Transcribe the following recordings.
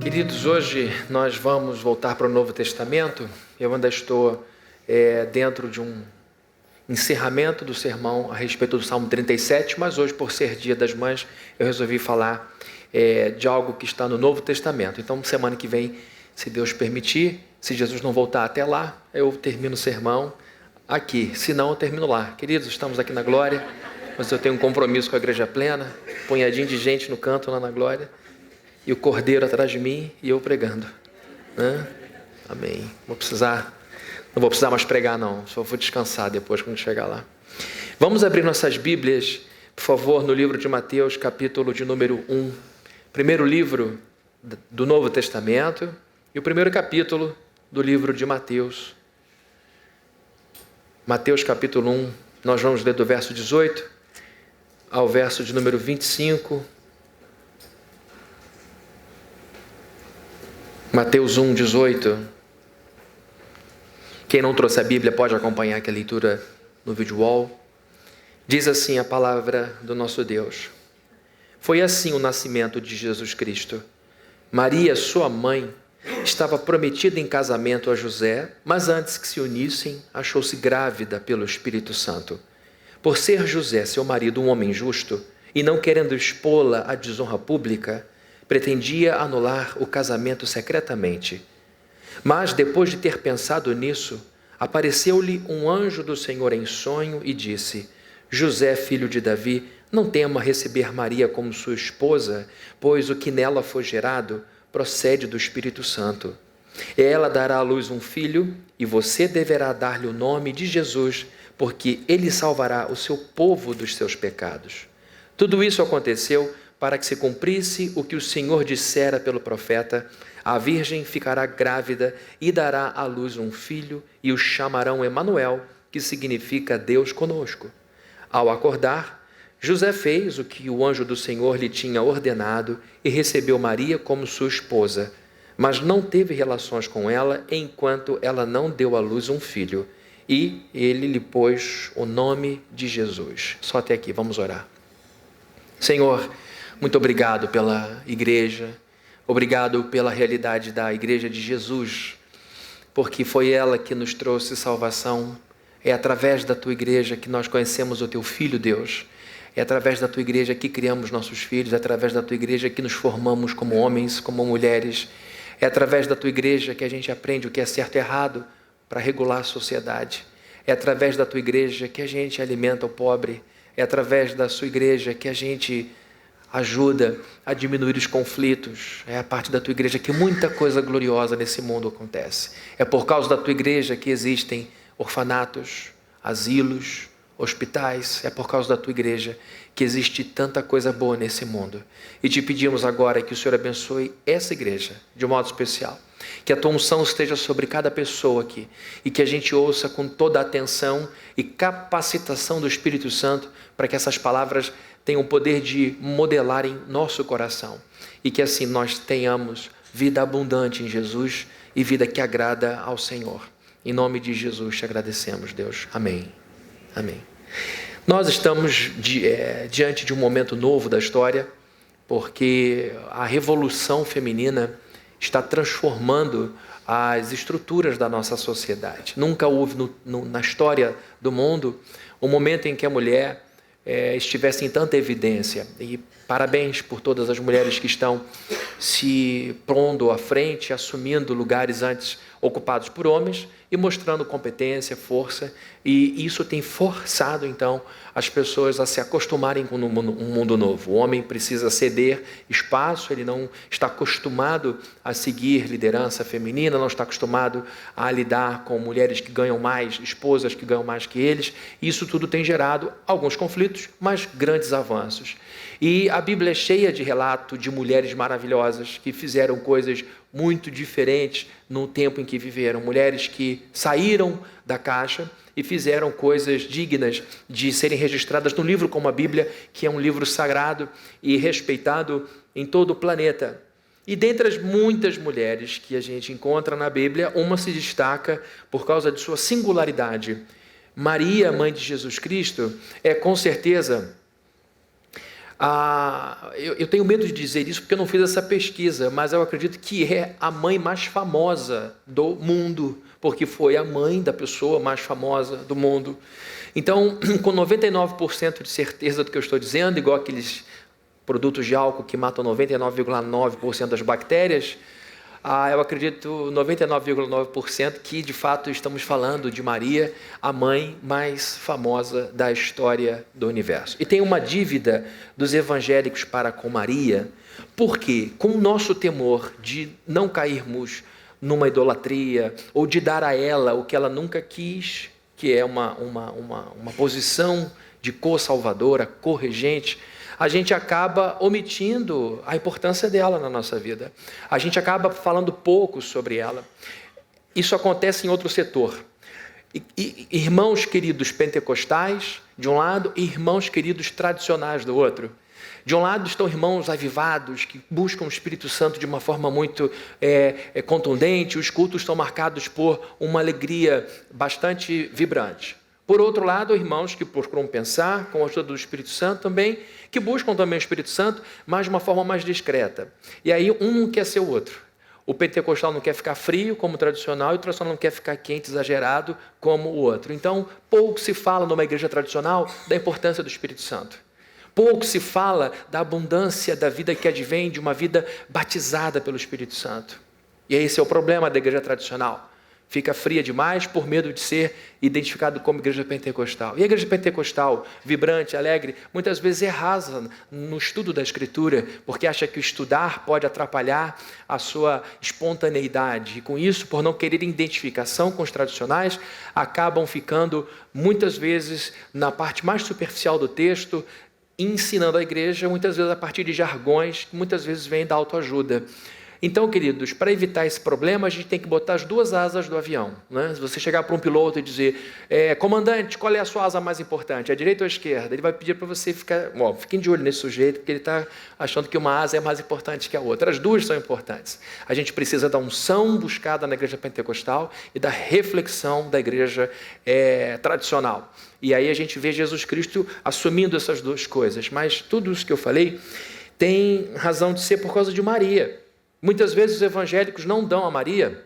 Queridos, hoje nós vamos voltar para o Novo Testamento. Eu ainda estou dentro de um encerramento do sermão a respeito do Salmo 37, mas hoje, por ser Dia das Mães, eu resolvi falar de algo que está no Novo Testamento. Então, semana que vem, se Deus permitir, se Jesus não voltar até lá, eu termino o sermão aqui, se não, eu termino lá. Queridos, estamos aqui na Glória, mas eu tenho um compromisso com a Igreja Plena, punhadinho de gente no canto lá na Glória, e o Cordeiro atrás de mim e eu pregando, né? Amém. Não vou precisar mais pregar não, só vou descansar depois quando chegar lá. Vamos abrir nossas Bíblias, por favor, no livro de Mateus, capítulo de número 1, primeiro livro do Novo Testamento e o primeiro capítulo do livro de Mateus. Mateus capítulo 1, nós vamos ler do verso 18 ao verso de número 25. Mateus 1, 18. Quem não trouxe a Bíblia pode acompanhar aqui a leitura no vídeo wall. Diz assim a palavra do nosso Deus. Foi assim o nascimento de Jesus Cristo. Maria, sua mãe, estava prometida em casamento a José, mas antes que se unissem, achou-se grávida pelo Espírito Santo. Por ser José, seu marido, um homem justo, e não querendo expô-la à desonra pública, pretendia anular o casamento secretamente. Mas, depois de ter pensado nisso, apareceu-lhe um anjo do Senhor em sonho e disse: José, filho de Davi, não tema receber Maria como sua esposa, pois o que nela foi gerado procede do Espírito Santo. Ela dará à luz um filho, e você deverá dar-lhe o nome de Jesus, porque ele salvará o seu povo dos seus pecados. Tudo isso aconteceu para que se cumprisse o que o Senhor dissera pelo profeta: a virgem ficará grávida e dará à luz um filho, e o chamarão Emanuel, que significa Deus conosco. Ao acordar, José fez o que o anjo do Senhor lhe tinha ordenado e recebeu Maria como sua esposa, mas não teve relações com ela enquanto ela não deu à luz um filho, e ele lhe pôs o nome de Jesus. Só até aqui, vamos orar. Senhor, muito obrigado pela igreja, obrigado pela realidade da igreja de Jesus, porque foi ela que nos trouxe salvação. É através da tua igreja que nós conhecemos o teu Filho, Deus. É através da tua igreja que criamos nossos filhos, é através da tua igreja que nos formamos como homens, como mulheres. É através da tua igreja que a gente aprende o que é certo e errado para regular a sociedade. É através da tua igreja que a gente alimenta o pobre. É através da sua igreja que a gente ajuda a diminuir os conflitos. É a parte da tua igreja que muita coisa gloriosa nesse mundo acontece. É por causa da tua igreja que existem orfanatos, asilos, hospitais. É por causa da tua igreja que existe tanta coisa boa nesse mundo. E te pedimos agora que o Senhor abençoe essa igreja de um modo especial. Que a tua unção esteja sobre cada pessoa aqui e que a gente ouça com toda a atenção e capacitação do Espírito Santo para que essas palavras tenham o poder de modelar em nosso coração e que assim nós tenhamos vida abundante em Jesus e vida que agrada ao Senhor. Em nome de Jesus te agradecemos, Deus. Amém. Amém. Nós estamos diante de um momento novo da história, porque a revolução feminina está transformando as estruturas da nossa sociedade. Nunca houve na história do mundo um momento em que a mulher estivesse em tanta evidência. E parabéns por todas as mulheres que estão se pondo à frente, assumindo lugares antes ocupados por homens e mostrando competência, força, e isso tem forçado então as pessoas a se acostumarem com um mundo novo. O homem precisa ceder espaço, ele não está acostumado a seguir liderança feminina, não está acostumado a lidar com mulheres que ganham mais, esposas que ganham mais que eles. Isso tudo tem gerado alguns conflitos, mas grandes avanços. E a Bíblia é cheia de relato de mulheres maravilhosas que fizeram coisas muito diferentes no tempo em que viveram. Mulheres que saíram da caixa e fizeram coisas dignas de serem registradas no livro como a Bíblia, que é um livro sagrado e respeitado em todo o planeta. E dentre as muitas mulheres que a gente encontra na Bíblia, uma se destaca por causa de sua singularidade. Maria, mãe de Jesus Cristo, é com certeza Eu tenho medo de dizer isso porque eu não fiz essa pesquisa, mas eu acredito que é a mãe mais famosa do mundo, porque foi a mãe da pessoa mais famosa do mundo. Então, com 99% de certeza do que eu estou dizendo, igual aqueles produtos de álcool que matam 99,9% das bactérias, eu acredito 99,9% que de fato estamos falando de Maria, a mãe mais famosa da história do universo. E tem uma dívida dos evangélicos para com Maria, porque com o nosso temor de não cairmos numa idolatria, ou de dar a ela o que ela nunca quis, que é uma posição de co-salvadora, co-regente, a gente acaba omitindo a importância dela na nossa vida. A gente acaba falando pouco sobre ela. Isso acontece em outro setor. Irmãos queridos pentecostais, de um lado, e irmãos queridos tradicionais do outro. De um lado estão irmãos avivados, que buscam o Espírito Santo de uma forma muito contundente, os cultos estão marcados por uma alegria bastante vibrante. Por outro lado, irmãos que procuram pensar com a ajuda do Espírito Santo também, que buscam também o Espírito Santo, mas de uma forma mais discreta. E aí um não quer ser o outro. O pentecostal não quer ficar frio, como o tradicional, e o tradicional não quer ficar quente, exagerado, como o outro. Então, pouco se fala numa igreja tradicional da importância do Espírito Santo. Pouco se fala da abundância da vida que advém de uma vida batizada pelo Espírito Santo. E esse é o problema da igreja tradicional. Fica fria demais por medo de ser identificado como igreja pentecostal. E a igreja pentecostal, vibrante, alegre, muitas vezes é rasa no estudo da Escritura, porque acha que o estudar pode atrapalhar a sua espontaneidade. E com isso, por não querer identificação com os tradicionais, acabam ficando, muitas vezes, na parte mais superficial do texto, ensinando a igreja, muitas vezes a partir de jargões, que muitas vezes vêm da autoajuda. Então, queridos, para evitar esse problema, a gente tem que botar as duas asas do avião, né? Se você chegar para um piloto e dizer, comandante, qual é a sua asa mais importante, a direita ou a esquerda? Ele vai pedir para você fiquem de olho nesse sujeito, porque ele está achando que uma asa é mais importante que a outra. As duas são importantes. A gente precisa da unção buscada na igreja pentecostal e da reflexão da igreja tradicional. E aí a gente vê Jesus Cristo assumindo essas duas coisas. Mas tudo isso que eu falei tem razão de ser por causa de Maria. Muitas vezes os evangélicos não dão a Maria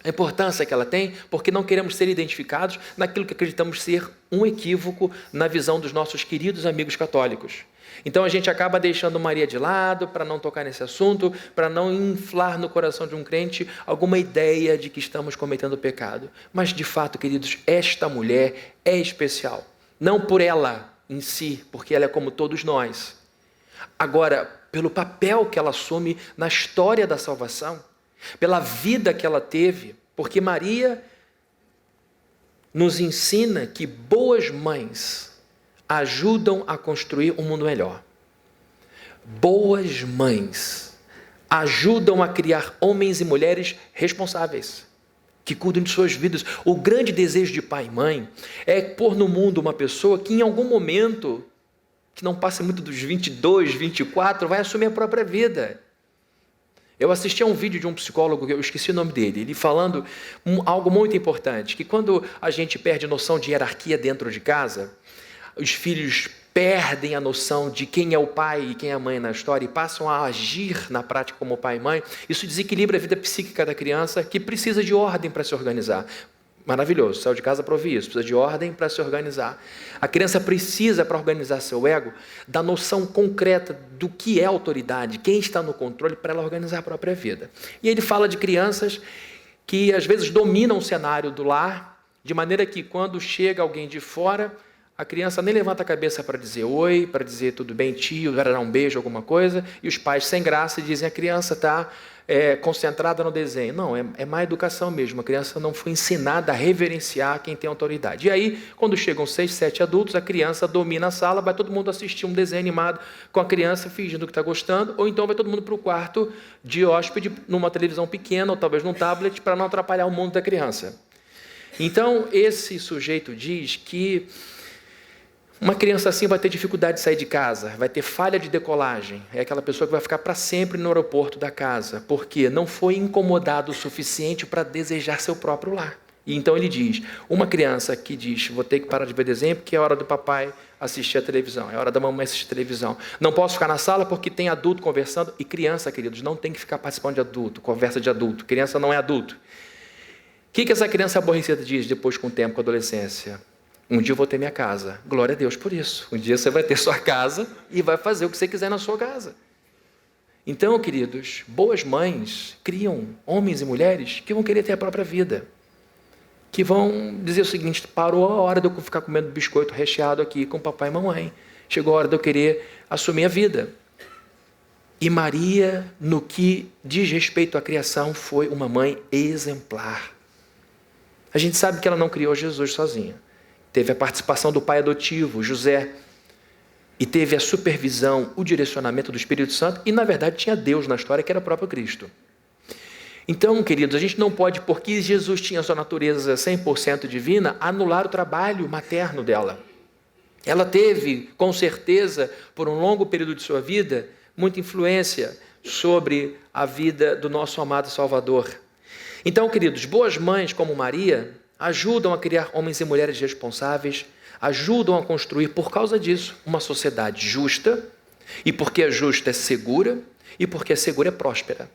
a importância que ela tem, porque não queremos ser identificados naquilo que acreditamos ser um equívoco na visão dos nossos queridos amigos católicos. Então a gente acaba deixando Maria de lado para não tocar nesse assunto, para não inflar no coração de um crente alguma ideia de que estamos cometendo pecado. Mas de fato, queridos, esta mulher é especial. Não por ela em si, porque ela é como todos nós. Agora, pelo papel que ela assume na história da salvação, pela vida que ela teve, porque Maria nos ensina que boas mães ajudam a construir um mundo melhor. Boas mães ajudam a criar homens e mulheres responsáveis, que cuidam de suas vidas. O grande desejo de pai e mãe é pôr no mundo uma pessoa que em algum momento, que não passe muito dos 22, 24, vai assumir a própria vida. Eu assisti a um vídeo de um psicólogo, eu esqueci o nome dele, ele falando algo muito importante, que quando a gente perde noção de hierarquia dentro de casa, os filhos perdem a noção de quem é o pai e quem é a mãe na história e passam a agir na prática como pai e mãe. Isso desequilibra a vida psíquica da criança, que precisa de ordem para se organizar. Maravilhoso, saiu de casa para ouvir isso, precisa de ordem para se organizar. A criança precisa, para organizar seu ego, da noção concreta do que é autoridade, quem está no controle, para ela organizar a própria vida. E ele fala de crianças que às vezes dominam o cenário do lar, de maneira que quando chega alguém de fora, a criança nem levanta a cabeça para dizer oi, para dizer tudo bem, tio, vai dar um beijo, alguma coisa, e os pais sem graça dizem a criança está concentrada no desenho. Não, é má educação mesmo, a criança não foi ensinada a reverenciar quem tem autoridade. E aí, quando chegam 6, 7 adultos, a criança domina a sala, vai todo mundo assistir um desenho animado com a criança fingindo que está gostando, ou então vai todo mundo para o quarto de hóspede, numa televisão pequena, ou talvez num tablet, para não atrapalhar o mundo da criança. Então, esse sujeito diz que uma criança assim vai ter dificuldade de sair de casa, vai ter falha de decolagem. É aquela pessoa que vai ficar para sempre no aeroporto da casa, porque não foi incomodado o suficiente para desejar seu próprio lar. E então ele diz, uma criança que diz, vou ter que parar de ver desenho porque é hora do papai assistir a televisão, é hora da mamãe assistir a televisão. Não posso ficar na sala porque tem adulto conversando. E criança, queridos, não tem que ficar participando de adulto, conversa de adulto. Criança não é adulto. O que essa criança aborrecida diz depois com o tempo, com a adolescência? Um dia eu vou ter minha casa. Glória a Deus por isso. Um dia você vai ter sua casa e vai fazer o que você quiser na sua casa. Então, queridos, boas mães criam homens e mulheres que vão querer ter a própria vida. Que vão dizer o seguinte, parou a hora de eu ficar comendo biscoito recheado aqui com papai e mamãe. Chegou a hora de eu querer assumir a vida. E Maria, no que diz respeito à criação, foi uma mãe exemplar. A gente sabe que ela não criou Jesus sozinha. Teve a participação do pai adotivo, José, e teve a supervisão, o direcionamento do Espírito Santo, e na verdade tinha Deus na história, que era o próprio Cristo. Então, queridos, a gente não pode, porque Jesus tinha sua natureza 100% divina, anular o trabalho materno dela. Ela teve, com certeza, por um longo período de sua vida, muita influência sobre a vida do nosso amado Salvador. Então, queridos, boas mães como Maria ajudam a criar homens e mulheres responsáveis, ajudam a construir, por causa disso, uma sociedade justa, e porque é justa é segura, e porque é segura é próspera.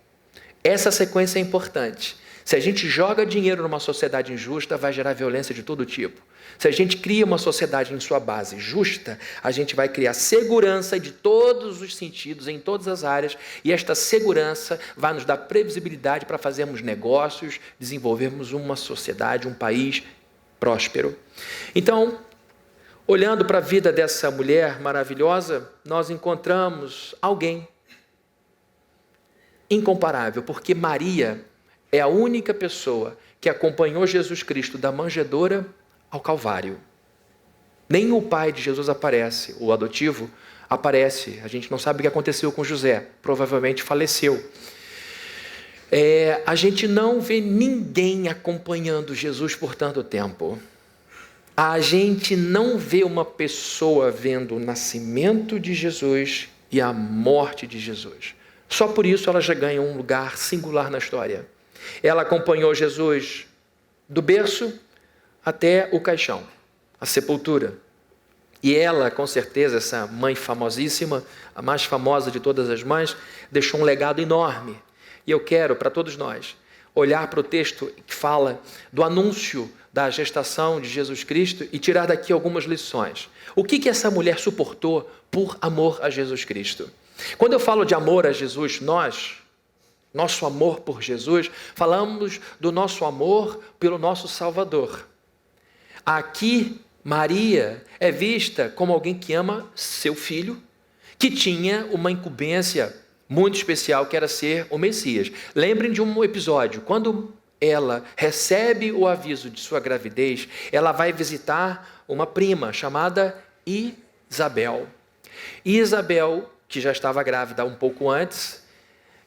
Essa sequência é importante. Se a gente joga dinheiro numa sociedade injusta, vai gerar violência de todo tipo. Se a gente cria uma sociedade em sua base justa, a gente vai criar segurança de todos os sentidos, em todas as áreas, e esta segurança vai nos dar previsibilidade para fazermos negócios, desenvolvermos uma sociedade, um país próspero. Então, olhando para a vida dessa mulher maravilhosa, nós encontramos alguém incomparável, porque Maria é a única pessoa que acompanhou Jesus Cristo da manjedoura ao Calvário. Nem o pai de Jesus aparece, o adotivo aparece. A gente não sabe o que aconteceu com José, provavelmente faleceu. A gente não vê ninguém acompanhando Jesus por tanto tempo. A gente não vê uma pessoa vendo o nascimento de Jesus e a morte de Jesus. Só por isso ela já ganha um lugar singular na história. Ela acompanhou Jesus do berço até o caixão, a sepultura. E ela, com certeza, essa mãe famosíssima, a mais famosa de todas as mães, deixou um legado enorme. E eu quero, para todos nós, olhar para o texto que fala do anúncio da gestação de Jesus Cristo e tirar daqui algumas lições. O que essa mulher suportou por amor a Jesus Cristo? Quando eu falo de amor a Jesus, nosso amor por Jesus, falamos do nosso amor pelo nosso Salvador. Aqui, Maria é vista como alguém que ama seu filho, que tinha uma incumbência muito especial, que era ser o Messias. Lembrem de um episódio, quando ela recebe o aviso de sua gravidez, ela vai visitar uma prima chamada Isabel. E Isabel, que já estava grávida um pouco antes,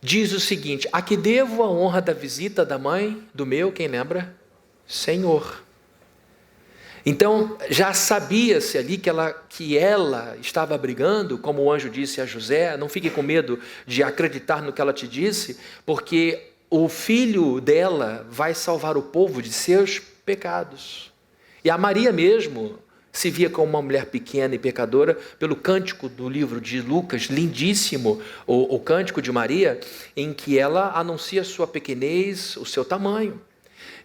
diz o seguinte: a que devo a honra da visita da mãe do meu, quem lembra? Senhor. Então, já sabia-se ali que ela estava abrigando, como o anjo disse a José, não fique com medo de acreditar no que ela te disse, porque o filho dela vai salvar o povo de seus pecados. E a Maria mesmo se via como uma mulher pequena e pecadora, pelo cântico do livro de Lucas, lindíssimo, o cântico de Maria, em que ela anuncia sua pequenez, o seu tamanho.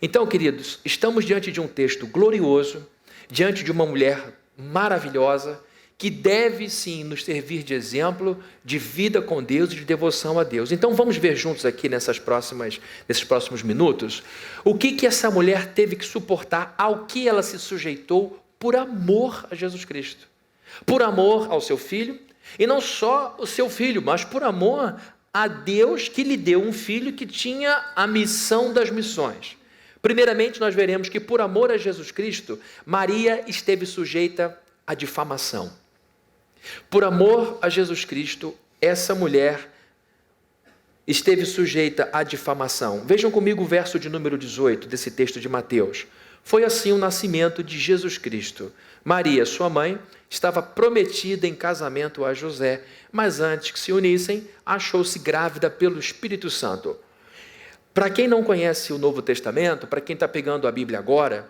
Então, queridos, estamos diante de um texto glorioso, diante de uma mulher maravilhosa, que deve sim nos servir de exemplo de vida com Deus e de devoção a Deus. Então vamos ver juntos aqui nesses próximos minutos o que essa mulher teve que suportar, ao que ela se sujeitou por amor a Jesus Cristo, por amor ao seu filho, e não só o seu filho, mas por amor a Deus que lhe deu um filho que tinha a missão das missões. Primeiramente, nós veremos que por amor a Jesus Cristo, Maria esteve sujeita à difamação. Por amor a Jesus Cristo, essa mulher esteve sujeita à difamação. Vejam comigo o verso de número 18 desse texto de Mateus. Foi assim o nascimento de Jesus Cristo. Maria, sua mãe, estava prometida em casamento a José, mas antes que se unissem, achou-se grávida pelo Espírito Santo. Para quem não conhece o Novo Testamento, para quem está pegando a Bíblia agora,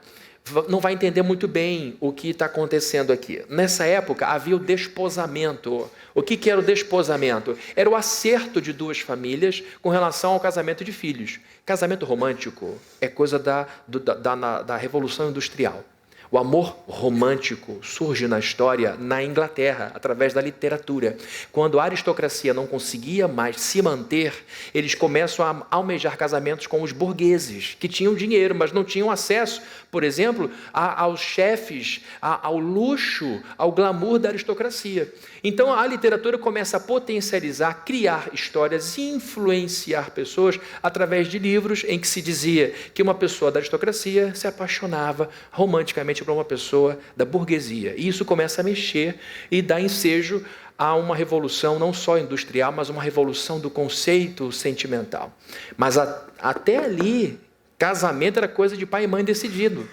não vai entender muito bem o que está acontecendo aqui. Nessa época havia o desposamento. O que era o desposamento? Era o acerto de duas famílias com relação ao casamento de filhos. Casamento romântico é coisa da Revolução Industrial. O amor romântico surge na história na Inglaterra, através da literatura. Quando a aristocracia não conseguia mais se manter, eles começam a almejar casamentos com os burgueses, que tinham dinheiro, mas não tinham acesso, por exemplo, aos chefes, ao luxo, ao glamour da aristocracia. Então a literatura começa a potencializar, criar histórias e influenciar pessoas através de livros em que se dizia que uma pessoa da aristocracia se apaixonava romanticamente para uma pessoa da burguesia. E isso começa a mexer e dá ensejo a uma revolução não só industrial, mas uma revolução do conceito sentimental. Mas até ali, casamento era coisa de pai e mãe decidido.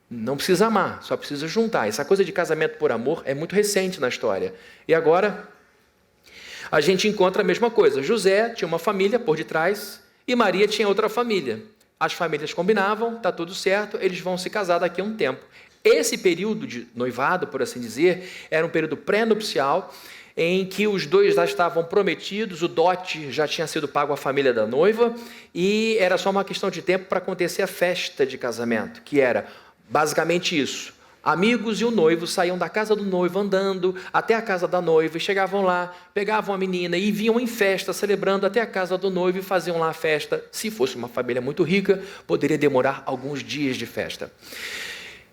Não precisa amar, só precisa juntar. Essa coisa de casamento por amor é muito recente na história. E agora, a gente encontra a mesma coisa. José tinha uma família por detrás e Maria tinha outra família. As famílias combinavam, está tudo certo, eles vão se casar daqui a um tempo. Esse período de noivado, por assim dizer, era um período pré-nupcial, em que os dois já estavam prometidos, o dote já tinha sido pago à família da noiva, e era só uma questão de tempo para acontecer a festa de casamento, que era basicamente isso. Amigos e o noivo saíam da casa do noivo andando até a casa da noiva e chegavam lá, pegavam a menina e vinham em festa, celebrando até a casa do noivo e faziam lá a festa. Se fosse uma família muito rica, poderia demorar alguns dias de festa.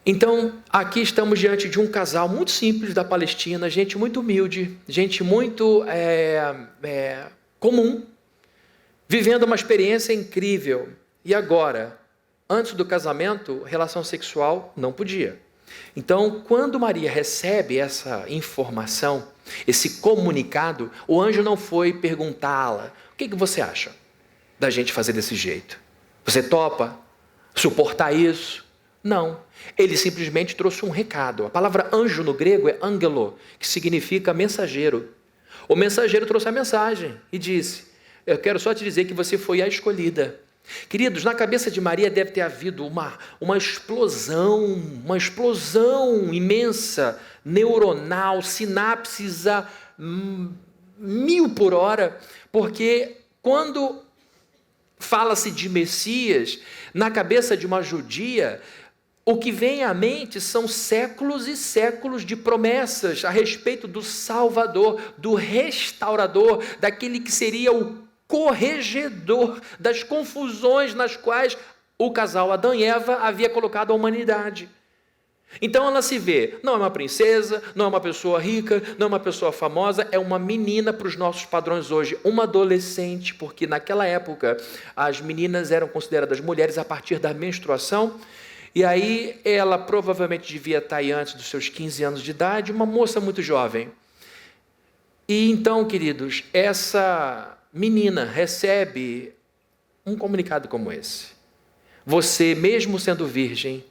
Então, aqui estamos diante de um casal muito simples da Palestina, gente muito humilde, gente muito comum, vivendo uma experiência incrível. E agora, antes do casamento, relação sexual não podia. Então, quando Maria recebe essa informação, esse comunicado, o anjo não foi perguntá-la: o que você acha da gente fazer desse jeito? Você topa suportar isso? Não. Ele simplesmente trouxe um recado. A palavra anjo no grego é angelo, que significa mensageiro. O mensageiro trouxe a mensagem e disse: eu quero só te dizer que você foi a escolhida. Queridos, na cabeça de Maria deve ter havido uma explosão imensa, neuronal, sinapses a 1000 por hora, porque quando fala-se de Messias, na cabeça de uma judia, o que vem à mente são séculos e séculos de promessas a respeito do Salvador, do restaurador, daquele que seria o corregedor das confusões nas quais o casal Adão e Eva havia colocado a humanidade. Então ela se vê, não é uma princesa, não é uma pessoa rica, não é uma pessoa famosa, é uma menina para os nossos padrões hoje, uma adolescente, porque naquela época as meninas eram consideradas mulheres a partir da menstruação, e aí ela provavelmente devia estar aí antes dos seus 15 anos de idade, uma moça muito jovem. E então, queridos, essa menina recebe um comunicado como esse: você, mesmo sendo virgem,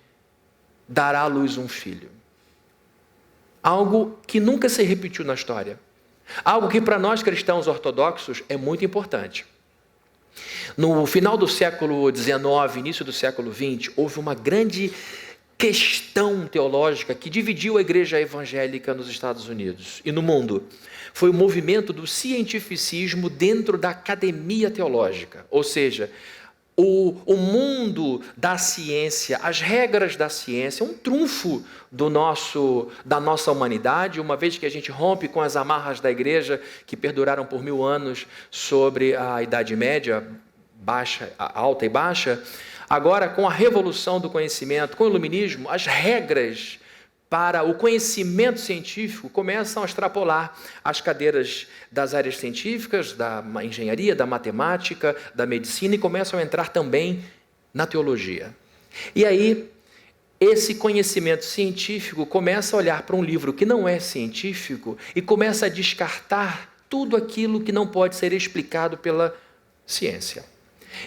dará à luz um filho. Algo que nunca se repetiu na história. Algo que para nós cristãos ortodoxos é muito importante. No final do século XIX, início do século XX, houve uma grande questão teológica que dividiu a igreja evangélica nos Estados Unidos e no mundo. Foi o movimento do cientificismo dentro da academia teológica, ou seja, o mundo da ciência, as regras da ciência, um trunfo da nossa humanidade, uma vez que a gente rompe com as amarras da igreja que perduraram por 1000 anos sobre a Idade Média, alta e baixa. Agora, com a revolução do conhecimento, com o iluminismo, as regras para o conhecimento científico começam a extrapolar as cadeiras das áreas científicas, da engenharia, da matemática, da medicina, e começam a entrar também na teologia. E aí, esse conhecimento científico começa a olhar para um livro que não é científico e começa a descartar tudo aquilo que não pode ser explicado pela ciência.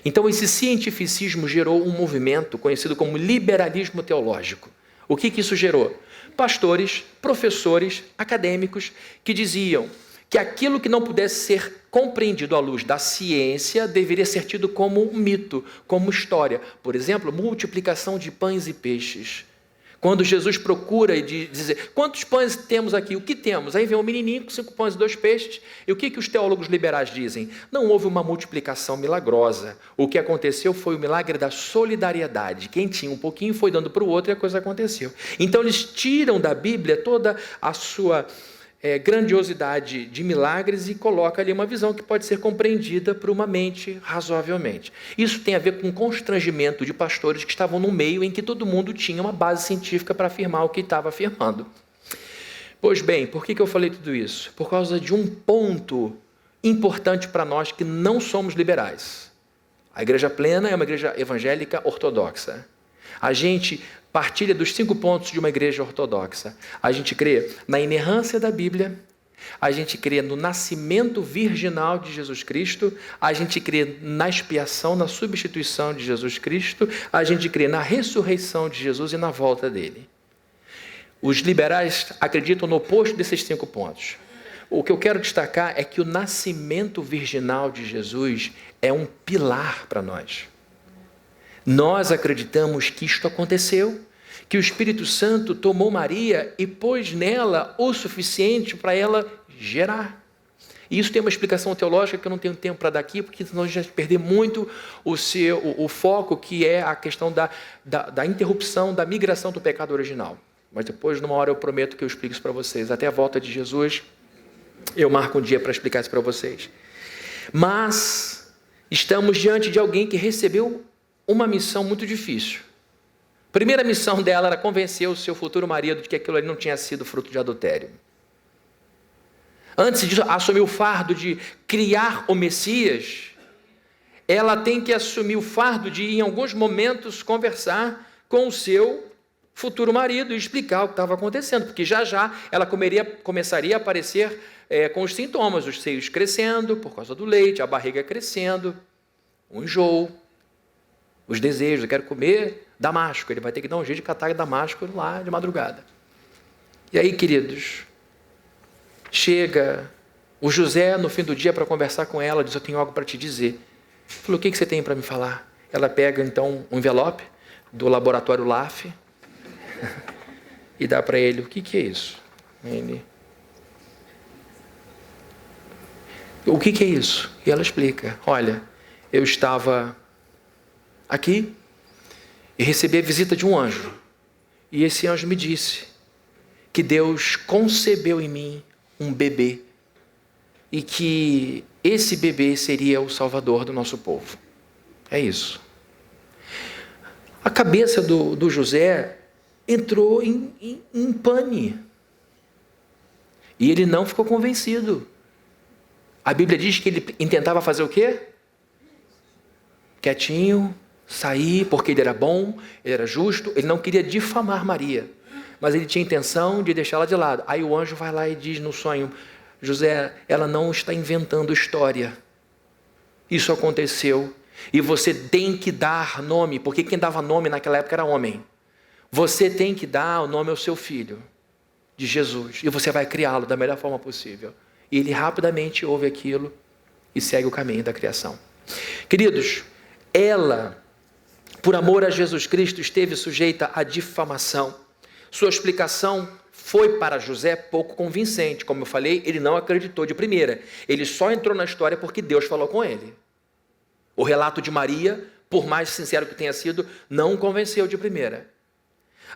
Então, esse cientificismo gerou um movimento conhecido como liberalismo teológico. O que isso gerou? Pastores, professores, acadêmicos que diziam que aquilo que não pudesse ser compreendido à luz da ciência deveria ser tido como um mito, como história. Por exemplo, multiplicação de pães e peixes. Quando Jesus procura e dizer, quantos pães temos aqui? O que temos? Aí vem um menininho com 5 pães e 2 peixes. E o que os teólogos liberais dizem? Não houve uma multiplicação milagrosa. O que aconteceu foi o milagre da solidariedade. Quem tinha um pouquinho foi dando para o outro e a coisa aconteceu. Então eles tiram da Bíblia toda a sua grandiosidade de milagres e coloca ali uma visão que pode ser compreendida por uma mente razoavelmente. Isso tem a ver com o constrangimento de pastores que estavam no meio em que todo mundo tinha uma base científica para afirmar o que estava afirmando. Pois bem, por que eu falei tudo isso? Por causa de um ponto importante para nós que não somos liberais. A Igreja Plena é uma igreja evangélica ortodoxa. A gente partilha dos 5 pontos de uma igreja ortodoxa. A gente crê na inerrância da Bíblia, a gente crê no nascimento virginal de Jesus Cristo, a gente crê na expiação, na substituição de Jesus Cristo, a gente crê na ressurreição de Jesus e na volta dele. Os liberais acreditam no oposto desses 5 pontos. O que eu quero destacar é que o nascimento virginal de Jesus é um pilar para nós. Nós acreditamos que isto aconteceu, que o Espírito Santo tomou Maria e pôs nela o suficiente para ela gerar. E isso tem uma explicação teológica que eu não tenho tempo para dar aqui, porque senão a gente vai perder muito o foco, que é a questão da interrupção, da migração do pecado original. Mas depois, numa hora, eu prometo que eu explico isso para vocês. Até a volta de Jesus, eu marco um dia para explicar isso para vocês. Mas estamos diante de alguém que recebeu uma missão muito difícil. A primeira missão dela era convencer o seu futuro marido de que aquilo ali não tinha sido fruto de adultério. Antes de assumir o fardo de criar o Messias, ela tem que assumir o fardo de, em alguns momentos, conversar com o seu futuro marido e explicar o que estava acontecendo, porque já ela começaria a aparecer com os sintomas, os seios crescendo por causa do leite, a barriga crescendo, um enjoo, os desejos, eu quero comer damasco, ele vai ter que dar um jeito de catar damasco lá de madrugada. E aí, queridos, chega o José no fim do dia para conversar com ela, diz, eu tenho algo para te dizer. Falou, o que você tem para me falar? Ela pega então um envelope do laboratório LAF e dá para ele, o que é isso? O que é isso? E ela explica, olha, eu estava aqui e recebi a visita de um anjo. E esse anjo me disse que Deus concebeu em mim um bebê e que esse bebê seria o salvador do nosso povo. É isso. A cabeça do José entrou em pane. E ele não ficou convencido. A Bíblia diz que ele tentava fazer o quê? Quietinho, sair, porque ele era bom, ele era justo, ele não queria difamar Maria, mas ele tinha intenção de deixá-la de lado. Aí o anjo vai lá e diz no sonho, José, ela não está inventando história. Isso aconteceu. E você tem que dar nome, porque quem dava nome naquela época era homem. Você tem que dar o nome ao seu filho, de Jesus, e você vai criá-lo da melhor forma possível. E ele rapidamente ouve aquilo e segue o caminho da criação. Queridos, ela, por amor a Jesus Cristo, esteve sujeita à difamação. Sua explicação foi para José pouco convincente. Como eu falei, ele não acreditou de primeira. Ele só entrou na história porque Deus falou com ele. O relato de Maria, por mais sincero que tenha sido, não o convenceu de primeira.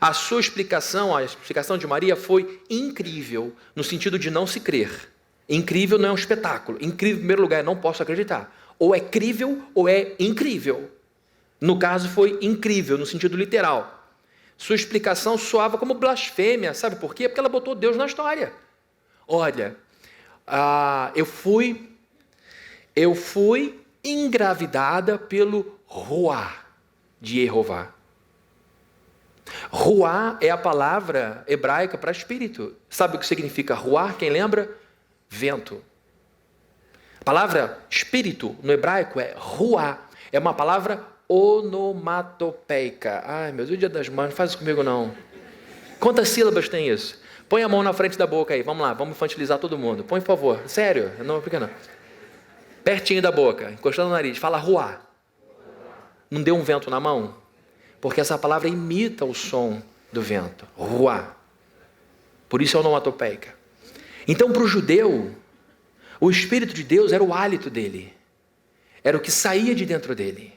A sua explicação, a explicação de Maria foi incrível, no sentido de não se crer. Incrível não é um espetáculo. Incrível, em primeiro lugar, eu não posso acreditar. Ou é crível ou é incrível. No caso, foi incrível, no sentido literal. Sua explicação soava como blasfêmia. Sabe por quê? Porque ela botou Deus na história. Olha, eu fui engravidada pelo Ruá de Jeová. Ruá é a palavra hebraica para espírito. Sabe o que significa Ruá? Quem lembra? Vento. A palavra espírito no hebraico é Ruá. É uma palavra onomatopeica. Ai, meu Deus, o dia das mães, não faz isso comigo não. Quantas sílabas tem isso? Põe a mão na frente da boca aí, vamos lá, vamos infantilizar todo mundo. Põe, por favor, sério, não, por que não? Pertinho da boca, encostando no nariz, fala ruá. Não deu um vento na mão? Porque essa palavra imita o som do vento, ruá. Por isso é onomatopeica. Então, para o judeu, o Espírito de Deus era o hálito dele. Era o que saía de dentro dele.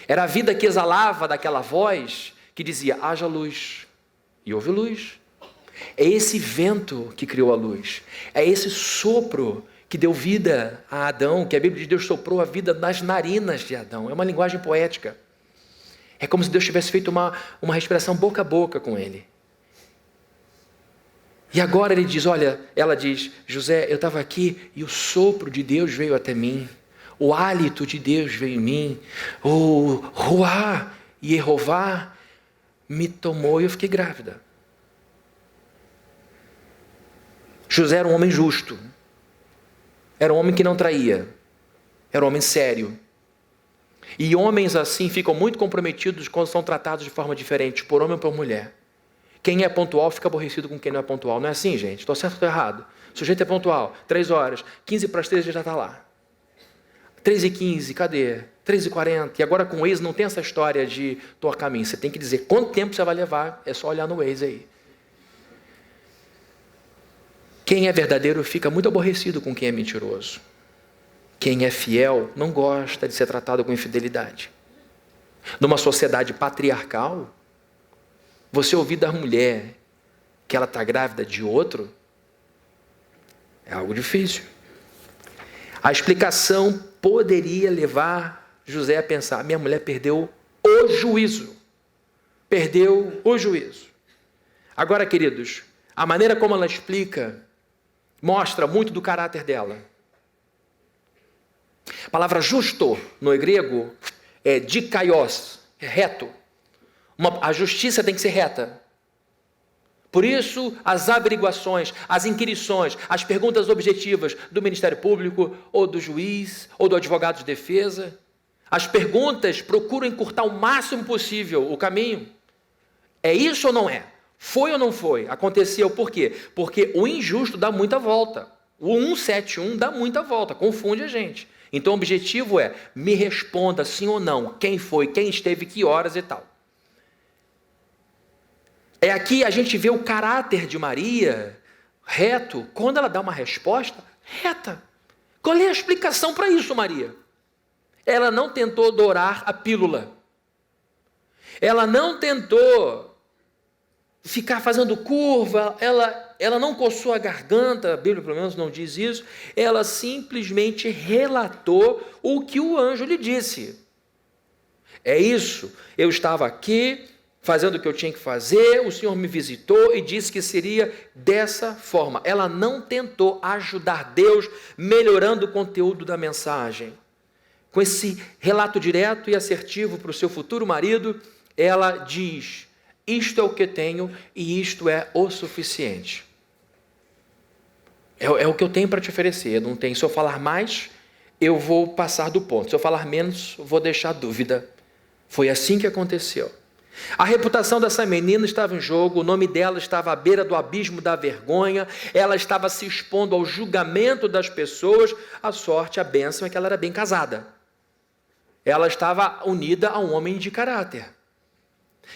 Era a vida que exalava daquela voz que dizia, haja luz. E houve luz. É esse vento que criou a luz. É esse sopro que deu vida a Adão, que a Bíblia de Deus soprou a vida nas narinas de Adão. É uma linguagem poética. É como se Deus tivesse feito uma respiração boca a boca com ele. E agora ele diz, olha, ela diz, José, eu estava aqui e o sopro de Deus veio até mim. O hálito de Deus veio em mim. O Ruá e Jeová me tomou e eu fiquei grávida. José era um homem justo. Era um homem que não traía. Era um homem sério. E homens assim ficam muito comprometidos quando são tratados de forma diferente, por homem ou por mulher. Quem é pontual fica aborrecido com quem não é pontual. Não é assim, gente? Estou certo ou estou errado? O sujeito é pontual. 3 horas. 15 para as 3 já está lá. 3h15, cadê? 3h40. E agora com o Waze não tem essa história de estou a caminho. Você tem que dizer quanto tempo você vai levar. É só olhar no Waze aí. Quem é verdadeiro fica muito aborrecido com quem é mentiroso. Quem é fiel não gosta de ser tratado com infidelidade. Numa sociedade patriarcal, você ouvir da mulher que ela está grávida de outro é algo difícil. A explicação poderia levar José a pensar, minha mulher perdeu o juízo. Perdeu o juízo. Agora, queridos, a maneira como ela explica mostra muito do caráter dela. A palavra justo no grego é dikaios, é reto. A justiça tem que ser reta. Por isso, as averiguações, as inquirições, as perguntas objetivas do Ministério Público, ou do juiz, ou do advogado de defesa, as perguntas procuram encurtar o máximo possível o caminho. É isso ou não é? Foi ou não foi? Aconteceu por quê? Porque o injusto dá muita volta. O 171 dá muita volta, confunde a gente. Então o objetivo é, me responda sim ou não, quem foi, quem esteve, que horas e tal. É aqui a gente vê o caráter de Maria reto, quando ela dá uma resposta reta. Qual é a explicação para isso, Maria? Ela não tentou dourar a pílula. Ela não tentou ficar fazendo curva, ela não coçou a garganta, a Bíblia pelo menos não diz isso, ela simplesmente relatou o que o anjo lhe disse. É isso, eu estava aqui fazendo o que eu tinha que fazer, o Senhor me visitou e disse que seria dessa forma. Ela não tentou ajudar Deus melhorando o conteúdo da mensagem. Com esse relato direto e assertivo para o seu futuro marido, ela diz, isto é o que tenho e isto é o suficiente. É o que eu tenho para te oferecer, não tem. Se eu falar mais, eu vou passar do ponto. Se eu falar menos, eu vou deixar dúvida. Foi assim que aconteceu. A reputação dessa menina estava em jogo, o nome dela estava à beira do abismo da vergonha, ela estava se expondo ao julgamento das pessoas, a sorte, a bênção é que ela era bem casada. Ela estava unida a um homem de caráter,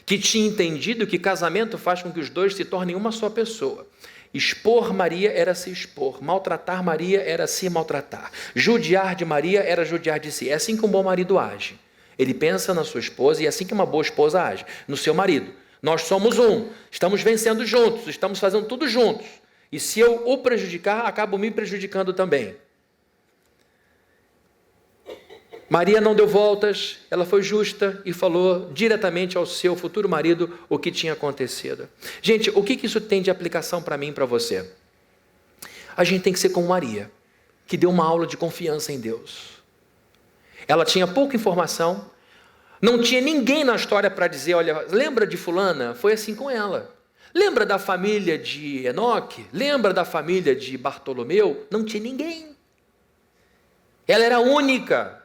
que tinha entendido que casamento faz com que os dois se tornem uma só pessoa. Expor Maria era se expor, maltratar Maria era se maltratar, judiar de Maria era judiar de si. É assim que um bom marido age. Ele pensa na sua esposa e é assim que uma boa esposa age, no seu marido. Nós somos um, estamos vencendo juntos, estamos fazendo tudo juntos. E se eu o prejudicar, acabo me prejudicando também. Maria não deu voltas, ela foi justa e falou diretamente ao seu futuro marido o que tinha acontecido. Gente, o que isso tem de aplicação para mim e para você? A gente tem que ser como Maria, que deu uma aula de confiança em Deus. Ela tinha pouca informação, não tinha ninguém na história para dizer, olha, lembra de fulana? Foi assim com ela. Lembra da família de Enoque? Lembra da família de Bartolomeu? Não tinha ninguém. Ela era única.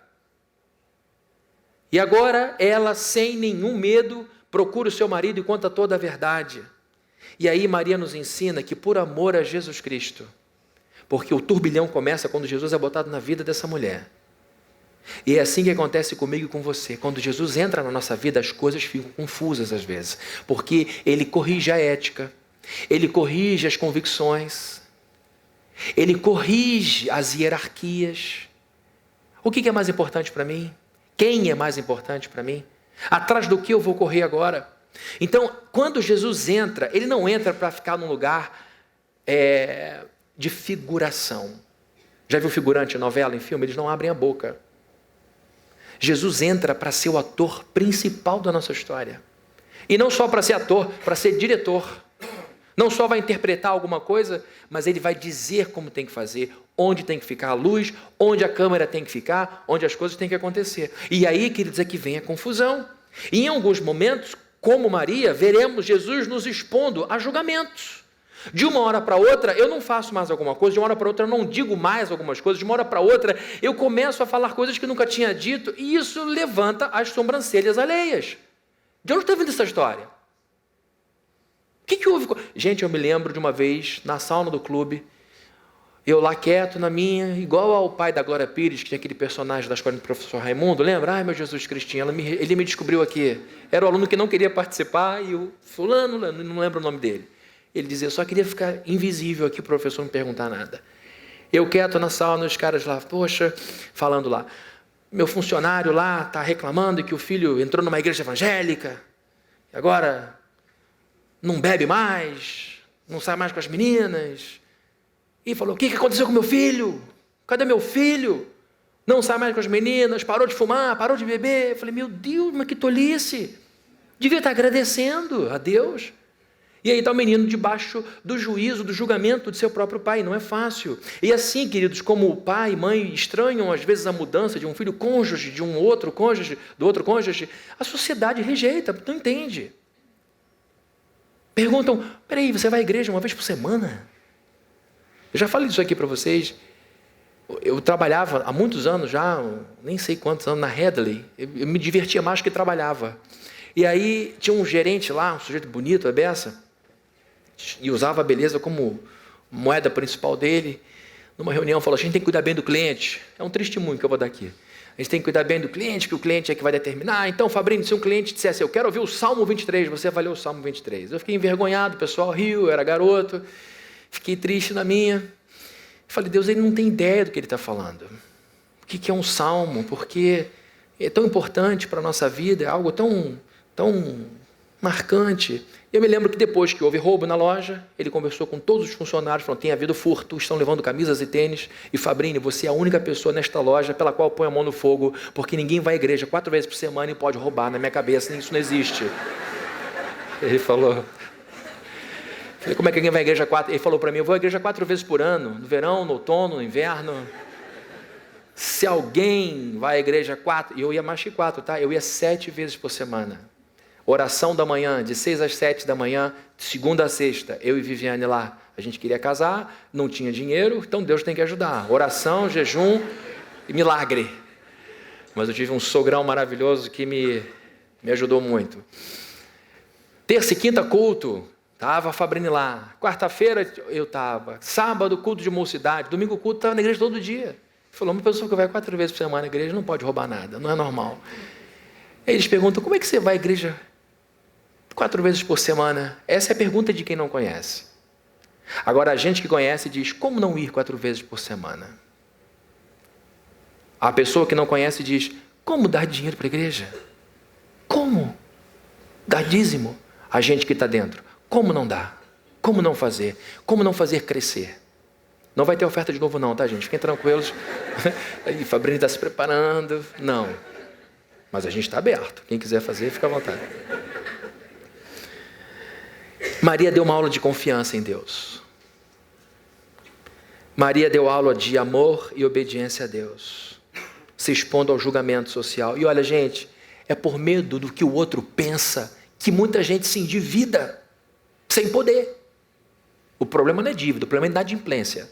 E agora ela, sem nenhum medo, procura o seu marido e conta toda a verdade. E aí Maria nos ensina que por amor a Jesus Cristo, porque o turbilhão começa quando Jesus é botado na vida dessa mulher. E é assim que acontece comigo e com você. Quando Jesus entra na nossa vida, as coisas ficam confusas às vezes, porque Ele corrige a ética, Ele corrige as convicções, Ele corrige as hierarquias. O que é mais importante para mim? Quem é mais importante para mim? Atrás do que eu vou correr agora? Então, quando Jesus entra, Ele não entra para ficar num lugar de figuração. Já viu figurante em novela, em filme? Eles não abrem a boca. Jesus entra para ser o ator principal da nossa história. E não só para ser ator, para ser diretor. Não só vai interpretar alguma coisa, mas Ele vai dizer como tem que fazer, onde tem que ficar a luz, onde a câmera tem que ficar, onde as coisas têm que acontecer. E aí, queridos, é que vem a confusão. E em alguns momentos, como Maria, veremos Jesus nos expondo a julgamentos. De uma hora para outra, eu não faço mais alguma coisa, de uma hora para outra eu não digo mais algumas coisas, de uma hora para outra eu começo a falar coisas que nunca tinha dito, e isso levanta as sobrancelhas alheias. De onde está vindo essa história? O que houve? Gente, eu me lembro de uma vez, na sauna do clube, eu lá quieto na minha, igual ao pai da Glória Pires, que tinha aquele personagem da escola do professor Raimundo, lembra? Ai, meu Jesus Cristinho, ele me descobriu aqui. Era o aluno que não queria participar, e o fulano, não lembro o nome dele. Ele dizia, eu só queria ficar invisível aqui, o professor não perguntar nada. Eu quieto na sala, os caras lá, poxa, falando lá, meu funcionário lá está reclamando que o filho entrou numa igreja evangélica, e agora não bebe mais, não sai mais com as meninas. E falou, o que aconteceu com meu filho? Cadê meu filho? Não sai mais com as meninas, parou de fumar, parou de beber. Eu falei, meu Deus, mas que tolice. Devia estar agradecendo a Deus. E aí está o menino debaixo do juízo, do julgamento de seu próprio pai. Não é fácil. E assim, queridos, como o pai e mãe estranham às vezes a mudança de um filho cônjuge, de um outro cônjuge, do outro cônjuge, a sociedade rejeita, não entende. Perguntam, peraí, você vai à igreja uma vez por semana? Eu já falei isso aqui para vocês. Eu trabalhava há muitos anos já, nem sei quantos anos, na Headley. Eu me divertia mais que trabalhava. E aí tinha um gerente lá, um sujeito bonito, a beça, e usava a beleza como moeda principal dele. Numa reunião falou, a gente tem que cuidar bem do cliente. É um testemunho que eu vou dar aqui. A gente tem que cuidar bem do cliente, que o cliente é que vai determinar. Então, Fabrício, se um cliente dissesse, eu quero ouvir o Salmo 23, você vai ler o Salmo 23. Eu fiquei envergonhado, o pessoal riu, eu era garoto, fiquei triste na minha. Falei, Deus, ele não tem ideia do que ele está falando. O que é um salmo? Porque é tão importante para a nossa vida, é algo tão marcante. Eu me lembro que depois que houve roubo na loja, ele conversou com todos os funcionários, falou, tem havido furto, estão levando camisas e tênis, e Fabrini, você é a única pessoa nesta loja pela qual põe a mão no fogo, porque ninguém vai à igreja 4 vezes por semana e pode roubar. Na minha cabeça, isso não existe. Ele falou... Falei, como é que alguém vai à igreja 4? Ele falou para mim, eu vou à igreja 4 vezes por ano, no verão, no outono, no inverno. Se alguém vai à igreja 4, e eu ia mais que 4, tá? Eu ia 7 vezes por semana. Oração da manhã, de 6 às 7 da manhã, de segunda a sexta, eu e Viviane lá. A gente queria casar, não tinha dinheiro, então Deus tem que ajudar. Oração, jejum e milagre. Mas eu tive um sogrão maravilhoso que me ajudou muito. Terça e quinta, culto. Estava a Fabrini lá. Quarta-feira eu estava. Sábado, culto de mocidade. Domingo, culto, estava na igreja todo dia. Ele falou, uma pessoa que vai 4 vezes por semana na igreja não pode roubar nada, não é normal. Aí eles perguntam, como é que você vai à igreja 4 vezes por semana? Essa é a pergunta de quem não conhece. Agora, a gente que conhece diz, como não ir 4 vezes por semana? A pessoa que não conhece diz, como dar dinheiro para a igreja? Como? Dar dízimo? A gente que está dentro. Como não dá? Como não fazer? Como não fazer crescer? Não vai ter oferta de novo não, tá, gente? Fiquem tranquilos. Aí, Fabrini está se preparando. Não. Mas a gente está aberto. Quem quiser fazer, fica à vontade. Maria deu uma aula de confiança em Deus. Maria deu aula de amor e obediência a Deus, se expondo ao julgamento social. E olha, gente, é por medo do que o outro pensa que muita gente se endivida sem poder. O problema não é dívida, o problema é inadimplência.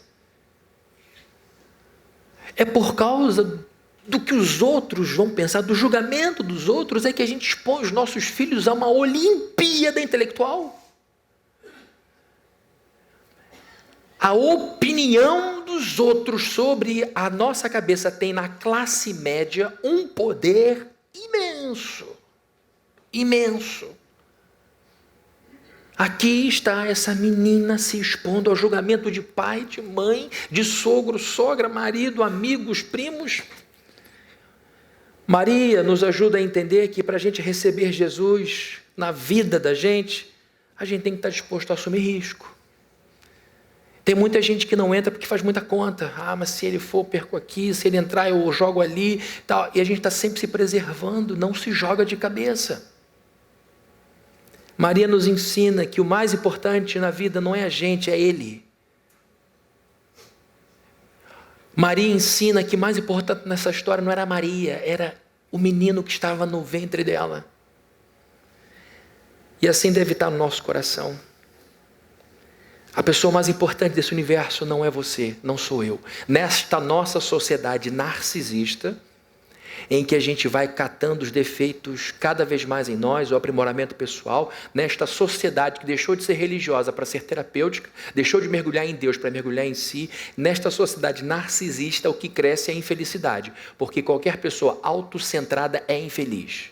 É por causa do que os outros vão pensar, do julgamento dos outros, é que a gente expõe os nossos filhos a uma Olimpíada intelectual. A opinião dos outros sobre a nossa cabeça tem na classe média um poder imenso. Imenso. Aqui está essa menina se expondo ao julgamento de pai, de mãe, de sogro, sogra, marido, amigos, primos. Maria nos ajuda a entender que para a gente receber Jesus na vida da gente, a gente tem que estar disposto a assumir risco. Tem muita gente que não entra porque faz muita conta. Mas se ele for, perco aqui, se ele entrar, eu jogo ali. Tal. E a gente está sempre se preservando, não se joga de cabeça. Maria nos ensina que o mais importante na vida não é a gente, é Ele. Maria ensina que o mais importante nessa história não era Maria, era o menino que estava no ventre dela. E assim deve estar no nosso coração. A pessoa mais importante desse universo não é você, não sou eu. Nesta nossa sociedade narcisista, em que a gente vai catando os defeitos cada vez mais em nós, o aprimoramento pessoal, nesta sociedade que deixou de ser religiosa para ser terapêutica, deixou de mergulhar em Deus para mergulhar em si, nesta sociedade narcisista o que cresce é a infelicidade, porque qualquer pessoa autocentrada é infeliz.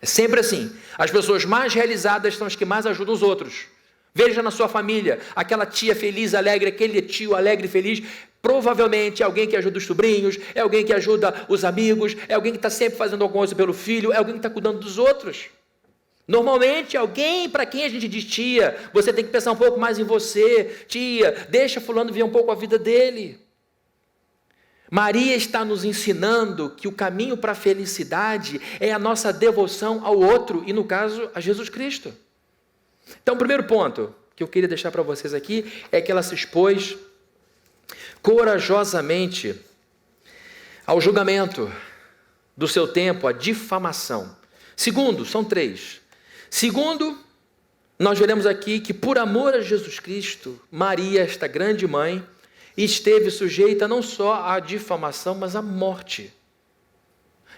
É sempre assim. As pessoas mais realizadas são as que mais ajudam os outros. Veja na sua família, aquela tia feliz, alegre, aquele tio alegre e feliz, provavelmente é alguém que ajuda os sobrinhos, é alguém que ajuda os amigos, é alguém que está sempre fazendo alguma coisa pelo filho, é alguém que está cuidando dos outros. Normalmente, alguém para quem a gente diz, tia, você tem que pensar um pouco mais em você, tia, deixa fulano ver um pouco a vida dele. Maria está nos ensinando que o caminho para a felicidade é a nossa devoção ao outro, e no caso, a Jesus Cristo. Então, o primeiro ponto que eu queria deixar para vocês aqui é que ela se expôs corajosamente ao julgamento do seu tempo, à difamação. Segundo, são três. Segundo, nós veremos aqui que por amor a Jesus Cristo, Maria, esta grande mãe, esteve sujeita não só à difamação, mas à morte.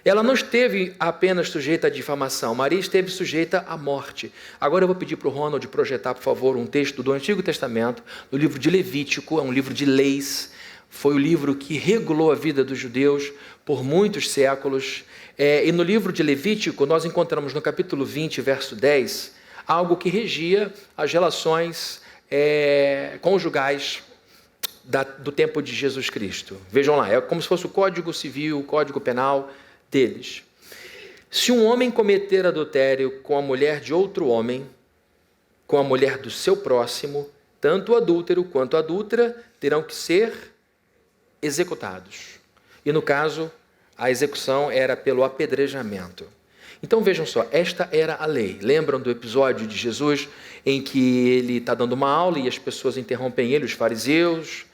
Ela não esteve apenas sujeita à difamação, Maria esteve sujeita à morte. Agora eu vou pedir para o Ronald projetar, por favor, um texto do Antigo Testamento, do livro de Levítico, é um livro de leis, foi o livro que regulou a vida dos judeus por muitos séculos. E no livro de Levítico, nós encontramos no capítulo 20, verso 10, algo que regia as relações conjugais do tempo de Jesus Cristo. Vejam lá, é como se fosse o Código Civil, o Código Penal deles. Se um homem cometer adultério com a mulher de outro homem, com a mulher do seu próximo, tanto o adúltero quanto a adúltera terão que ser executados. E no caso, a execução era pelo apedrejamento. Então vejam só, esta era a lei. Lembram do episódio de Jesus em que ele está dando uma aula e as pessoas interrompem ele, os fariseus,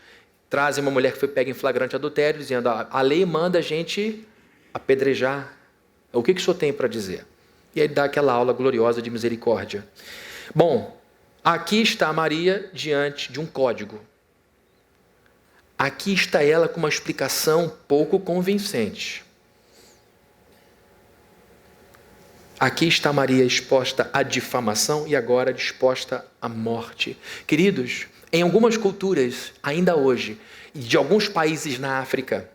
trazem uma mulher que foi pega em flagrante adultério, dizendo, a lei manda a gente apedrejar. O que o senhor tem para dizer? E aí dá aquela aula gloriosa de misericórdia. Bom, aqui está Maria diante de um código. Aqui está ela com uma explicação pouco convincente. Aqui está Maria exposta à difamação e agora disposta à morte. Queridos, em algumas culturas, ainda hoje, de alguns países na África,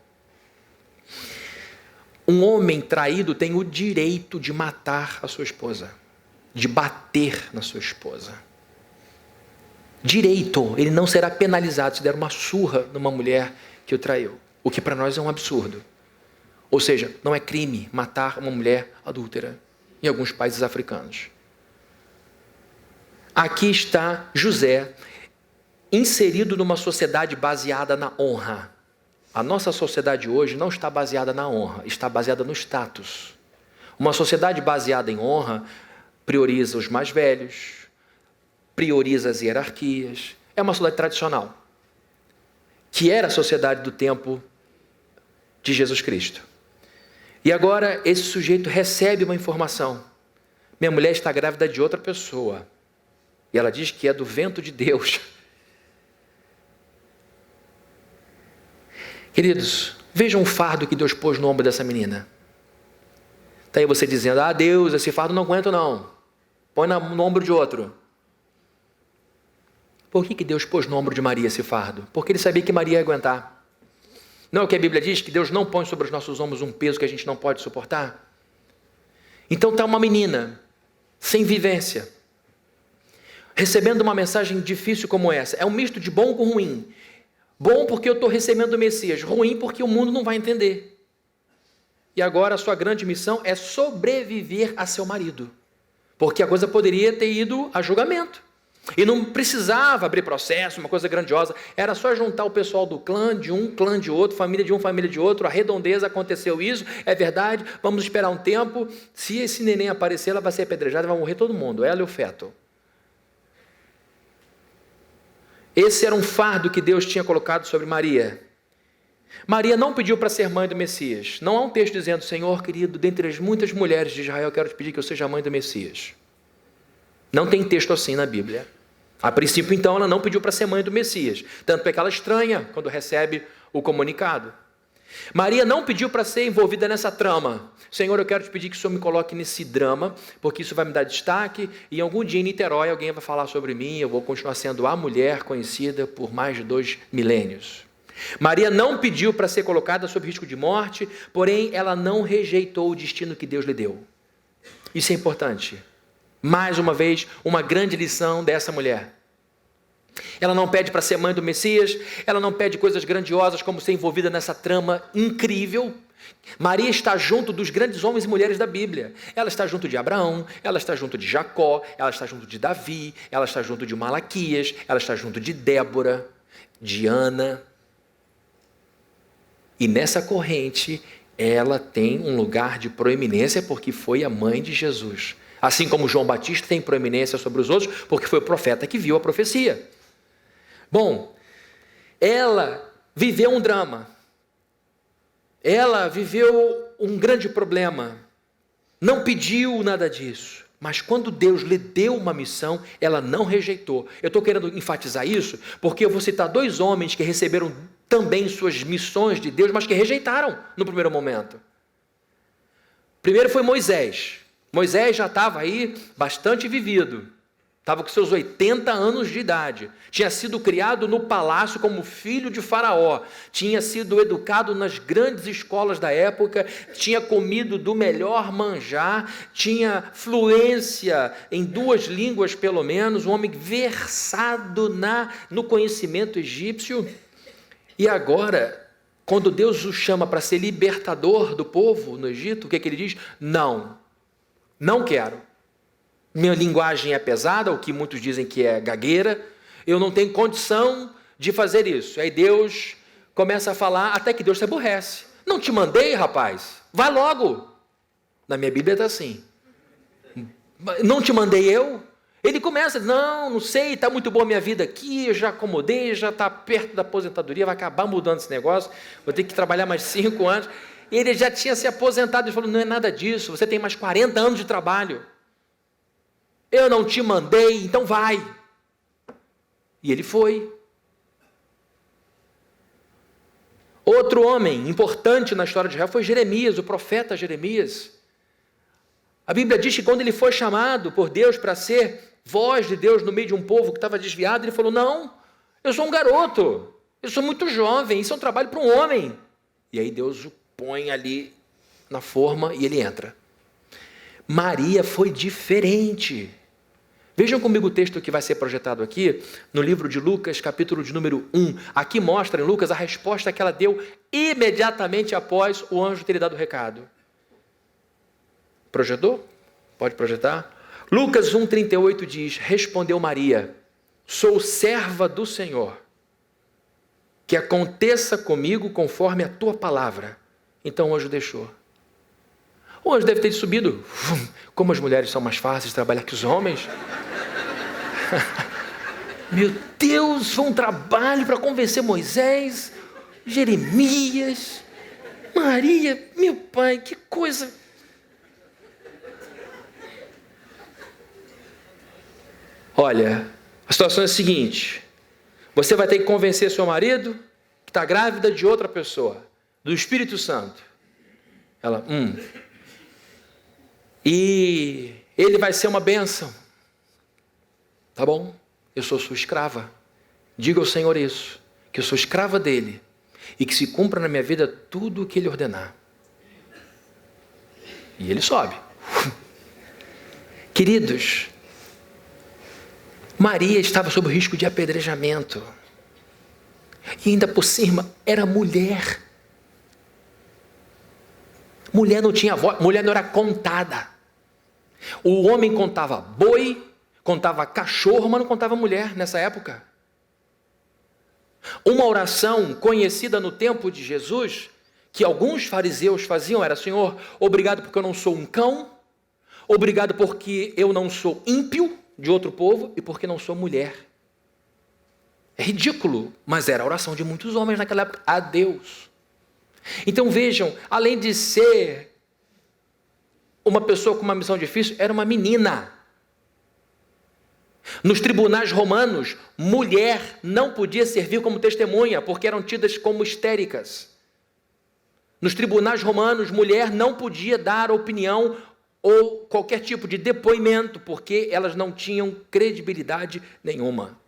um homem traído tem o direito de matar a sua esposa, de bater na sua esposa. Direito, ele não será penalizado se der uma surra numa mulher que o traiu, o que para nós é um absurdo. Ou seja, não é crime matar uma mulher adúltera em alguns países africanos. Aqui está José, inserido numa sociedade baseada na honra. A nossa sociedade hoje não está baseada na honra, está baseada no status. Uma sociedade baseada em honra prioriza os mais velhos, prioriza as hierarquias. É uma sociedade tradicional, que era a sociedade do tempo de Jesus Cristo. E agora esse sujeito recebe uma informação. Minha mulher está grávida de outra pessoa. E ela diz que é do vento de Deus. Queridos, vejam o fardo que Deus pôs no ombro dessa menina. Está aí você dizendo, Deus, esse fardo não aguento não. Põe no ombro de outro. Por que Deus pôs no ombro de Maria esse fardo? Porque ele sabia que Maria ia aguentar. Não é o que a Bíblia diz? Que Deus não põe sobre os nossos ombros um peso que a gente não pode suportar? Então está uma menina, sem vivência, recebendo uma mensagem difícil como essa. É um misto de bom com ruim. Bom porque eu estou recebendo o Messias. Ruim porque o mundo não vai entender. E agora a sua grande missão é sobreviver a seu marido. Porque a coisa poderia ter ido a julgamento. E não precisava abrir processo, uma coisa grandiosa. Era só juntar o pessoal do clã de um, clã de outro, família de um, família de outro. A redondeza, aconteceu isso, é verdade. Vamos esperar um tempo. Se esse neném aparecer, ela vai ser apedrejada, vai morrer todo mundo, ela e o feto. Esse era um fardo que Deus tinha colocado sobre Maria. Maria não pediu para ser mãe do Messias. Não há um texto dizendo: Senhor querido, dentre as muitas mulheres de Israel, quero te pedir que eu seja a mãe do Messias. Não tem texto assim na Bíblia. A princípio, então, ela não pediu para ser mãe do Messias. Tanto é que ela estranha quando recebe o comunicado. Maria não pediu para ser envolvida nessa trama. Senhor, eu quero te pedir que o Senhor me coloque nesse drama, porque isso vai me dar destaque, e em algum dia em Niterói alguém vai falar sobre mim, eu vou continuar sendo a mulher conhecida por mais de 2 milênios. Maria não pediu para ser colocada sob risco de morte, porém ela não rejeitou o destino que Deus lhe deu. Isso é importante. Mais uma vez, uma grande lição dessa mulher. Ela não pede para ser mãe do Messias, ela não pede coisas grandiosas como ser envolvida nessa trama incrível. Maria está junto dos grandes homens e mulheres da Bíblia. Ela está junto de Abraão, ela está junto de Jacó, ela está junto de Davi, ela está junto de Malaquias, ela está junto de Débora, de Ana. E nessa corrente, ela tem um lugar de proeminência porque foi a mãe de Jesus. Assim como João Batista tem proeminência sobre os outros, porque foi o profeta que viu a profecia. Bom, ela viveu um drama. Ela viveu um grande problema. Não pediu nada disso. Mas quando Deus lhe deu uma missão, ela não rejeitou. Eu estou querendo enfatizar isso, porque eu vou citar 2 homens que receberam também suas missões de Deus, mas que rejeitaram no primeiro momento. Primeiro foi Moisés. Moisés já estava aí bastante vivido, estava com seus 80 anos de idade, tinha sido criado no palácio como filho de Faraó, tinha sido educado nas grandes escolas da época, tinha comido do melhor manjar, tinha fluência em 2 línguas pelo menos, um homem versado no conhecimento egípcio. E agora, quando Deus o chama para ser libertador do povo no Egito, o que ele diz? Não quero. Minha linguagem é pesada, o que muitos dizem que é gagueira. Eu não tenho condição de fazer isso. Aí Deus começa a falar, até que Deus se aborrece. Não te mandei, rapaz? Vai logo. Na minha Bíblia está assim. Não te mandei eu? Ele começa, não sei, está muito boa a minha vida aqui, eu já acomodei, já está perto da aposentadoria, vai acabar mudando esse negócio, vou ter que trabalhar mais 5 anos. Ele já tinha se aposentado, ele falou, não é nada disso, você tem mais 40 anos de trabalho. Eu não te mandei, então vai. E ele foi. Outro homem importante na história de Israel foi Jeremias, o profeta Jeremias. A Bíblia diz que quando ele foi chamado por Deus para ser voz de Deus no meio de um povo que estava desviado, ele falou, não, eu sou um garoto, eu sou muito jovem, isso é um trabalho para um homem. E aí Deus o põe ali na forma e ele entra. Maria foi diferente. Vejam comigo o texto que vai ser projetado aqui, no livro de Lucas, capítulo de número 1. Aqui mostra em Lucas a resposta que ela deu imediatamente após o anjo ter lhe dado o recado. Projetou? Pode projetar? Lucas 1,38 diz, respondeu Maria, sou serva do Senhor, que aconteça comigo conforme a tua palavra. Então o anjo deixou. O anjo deve ter subido. Como as mulheres são mais fáceis de trabalhar que os homens. Meu Deus, foi um trabalho para convencer Moisés, Jeremias, Maria, meu pai, que coisa. Olha, a situação é a seguinte, você vai ter que convencer seu marido que está grávida de outra pessoa, do Espírito Santo. Ela, E ele vai ser uma bênção. Tá bom, eu sou sua escrava. Diga ao Senhor isso, que eu sou escrava dele e que se cumpra na minha vida tudo o que ele ordenar. E ele sobe. Queridos, Maria estava sob o risco de apedrejamento. E ainda por cima, era mulher. Mulher não tinha voz, mulher não era contada. O homem contava boi, contava cachorro, mas não contava mulher nessa época. Uma oração conhecida no tempo de Jesus, que alguns fariseus faziam, era: Senhor, obrigado porque eu não sou um cão, obrigado porque eu não sou ímpio de outro povo e porque não sou mulher. É ridículo, mas era a oração de muitos homens naquela época a Deus. Então vejam, além de ser uma pessoa com uma missão difícil, era uma menina. Nos tribunais romanos, mulher não podia servir como testemunha, porque eram tidas como histéricas. Nos tribunais romanos, mulher não podia dar opinião ou qualquer tipo de depoimento, porque elas não tinham credibilidade nenhuma.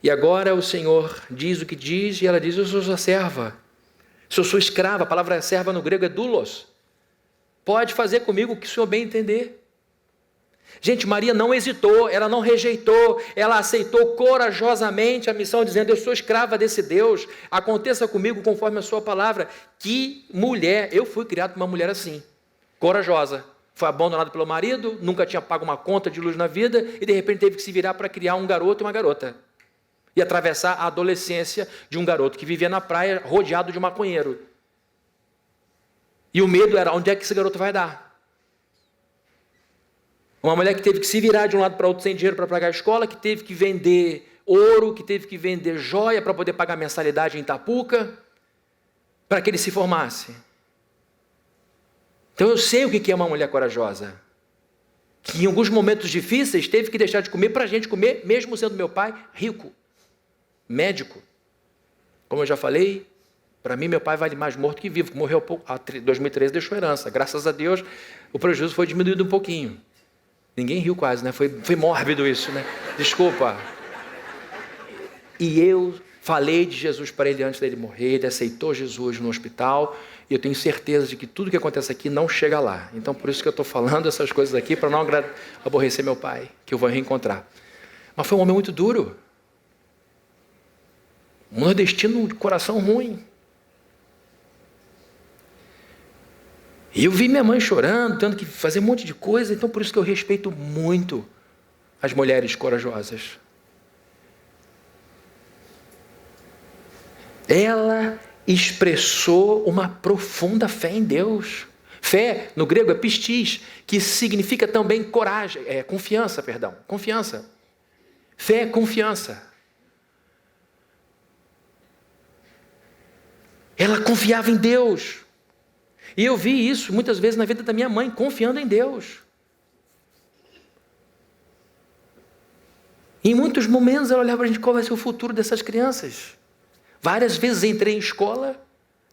E agora o Senhor diz o que diz, e ela diz: eu sou sua serva, se eu sou escrava, a palavra serva no grego é doulos, pode fazer comigo o que o Senhor bem entender. Gente, Maria não hesitou, ela não rejeitou, ela aceitou corajosamente a missão, dizendo: eu sou escrava desse Deus, aconteça comigo conforme a sua palavra. Que mulher! Eu fui criado por uma mulher assim, corajosa. Foi abandonada pelo marido, nunca tinha pago uma conta de luz na vida, e de repente teve que se virar para criar um garoto e uma garota. E atravessar a adolescência de um garoto que vivia na praia, rodeado de maconheiro. E o medo era: onde é que esse garoto vai dar? Uma mulher que teve que se virar de um lado para outro sem dinheiro para pagar a escola, que teve que vender ouro, que teve que vender joia para poder pagar mensalidade em Itapuca, para que ele se formasse. Então eu sei o que é uma mulher corajosa, que em alguns momentos difíceis teve que deixar de comer para a gente comer, mesmo sendo meu pai rico, médico. Como eu já falei, para mim meu pai vale mais morto que vivo, morreu em 2013, deixou herança. Graças a Deus o prejuízo foi diminuído um pouquinho. Ninguém riu quase, né? Foi mórbido isso, né? Desculpa. E eu falei de Jesus para ele antes dele morrer, ele aceitou Jesus no hospital, e eu tenho certeza de que tudo que acontece aqui não chega lá. Então, por isso que eu estou falando essas coisas aqui, para não aborrecer meu pai, que eu vou reencontrar. Mas foi um homem muito duro. Um nordestino de coração ruim. E eu vi minha mãe chorando, tendo que fazer um monte de coisa, então por isso que eu respeito muito as mulheres corajosas. Ela expressou uma profunda fé em Deus. Fé, no grego, é pistis, que significa também coragem, confiança. Fé é confiança. Ela confiava em Deus. E eu vi isso muitas vezes na vida da minha mãe, confiando em Deus. E em muitos momentos ela olhava para a gente: qual vai ser o futuro dessas crianças? Várias vezes entrei em escola,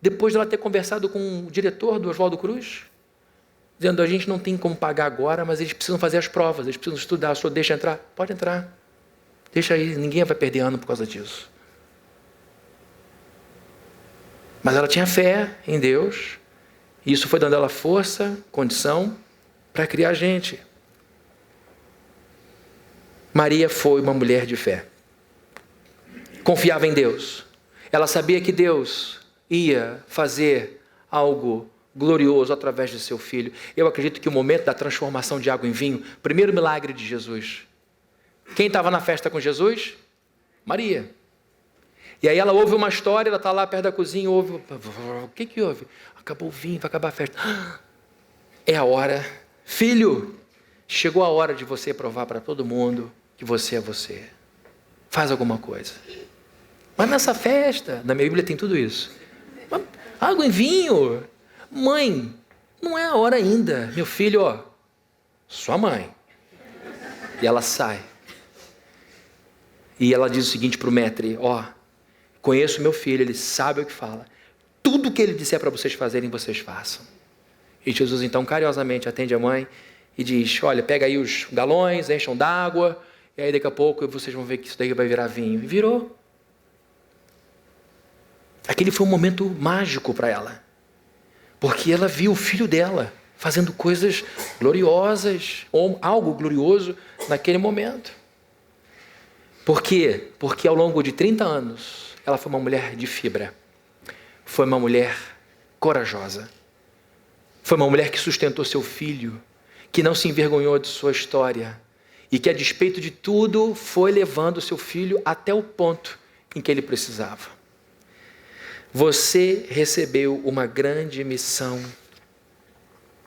depois de ela ter conversado com o diretor do Oswaldo Cruz, dizendo: a gente não tem como pagar agora, mas eles precisam fazer as provas, eles precisam estudar, o senhor deixa entrar? Pode entrar. Deixa aí, ninguém vai perder ano por causa disso. Mas ela tinha fé em Deus, e isso foi dando a ela força, condição, para criar gente. Maria foi uma mulher de fé. Confiava em Deus. Ela sabia que Deus ia fazer algo glorioso através de seu filho. Eu acredito que o momento da transformação de água em vinho, primeiro milagre de Jesus. Quem estava na festa com Jesus? Maria. E aí ela ouve uma história, ela está lá perto da cozinha, ouve: o que houve? Acabou o vinho, vai acabar a festa. É a hora. Filho, chegou a hora de você provar para todo mundo que você é você. Faz alguma coisa. Mas nessa festa, na minha Bíblia tem tudo isso. Água em vinho. Mãe, não é a hora ainda. Meu filho, sua mãe. E ela sai. E ela diz o seguinte para o maître: conheço meu filho, ele sabe o que fala. Tudo que ele disser para vocês fazerem, vocês façam. E Jesus então carinhosamente atende a mãe e diz: olha, pega aí os galões, encham d'água e aí daqui a pouco vocês vão ver que isso daí vai virar vinho. E virou. Aquele foi um momento mágico para ela, porque ela viu o filho dela fazendo coisas gloriosas, ou algo glorioso naquele momento. Por quê? Porque ao longo de 30 anos, ela foi uma mulher de fibra, foi uma mulher corajosa, foi uma mulher que sustentou seu filho, que não se envergonhou de sua história, e que a despeito de tudo, foi levando seu filho até o ponto em que ele precisava. Você recebeu uma grande missão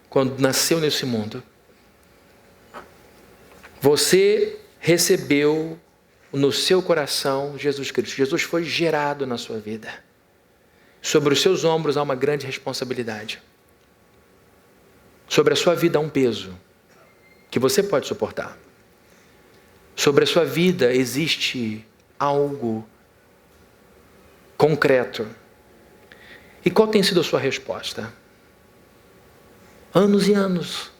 quando nasceu nesse mundo. Você recebeu no seu coração Jesus Cristo. Jesus foi gerado na sua vida. Sobre os seus ombros há uma grande responsabilidade. Sobre a sua vida há um peso que você pode suportar. Sobre a sua vida existe algo concreto. E qual tem sido a sua resposta? Anos e anos.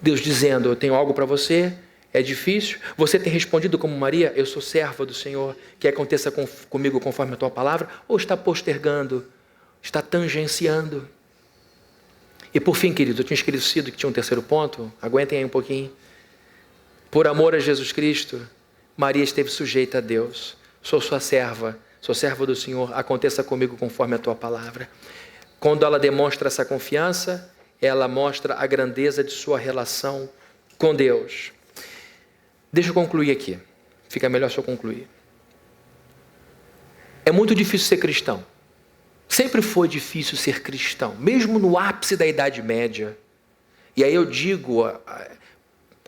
Deus dizendo, eu tenho algo para você, é difícil. Você tem respondido como Maria, eu sou serva do Senhor, que aconteça comigo conforme a tua palavra, ou está postergando, está tangenciando? E por fim, querido, eu tinha esquecido que tinha um terceiro ponto, aguentem aí um pouquinho. Por amor a Jesus Cristo, Maria esteve sujeita a Deus. Sou sua serva, sou serva do Senhor, aconteça comigo conforme a tua palavra. Quando ela demonstra essa confiança, ela mostra a grandeza de sua relação com Deus. Deixa eu concluir aqui. Fica melhor se eu concluir. É muito difícil ser cristão. Sempre foi difícil ser cristão, mesmo no ápice da Idade Média. E aí eu digo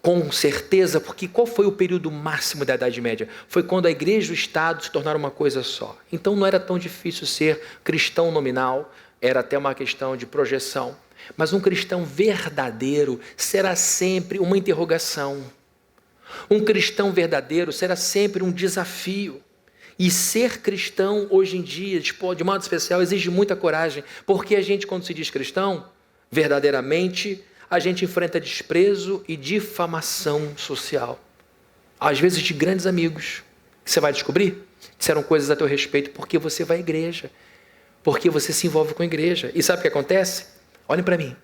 com certeza, porque qual foi o período máximo da Idade Média? Foi quando a igreja e o Estado se tornaram uma coisa só. Então não era tão difícil ser cristão nominal, era até uma questão de projeção. Mas um cristão verdadeiro será sempre uma interrogação. Um cristão verdadeiro será sempre um desafio. E ser cristão hoje em dia, de modo especial, exige muita coragem, porque a gente, quando se diz cristão, verdadeiramente, a gente enfrenta desprezo e difamação social. Às vezes de grandes amigos, que você vai descobrir, disseram coisas a teu respeito porque você vai à igreja, porque você se envolve com a igreja. E sabe o que acontece? Olhem para mim.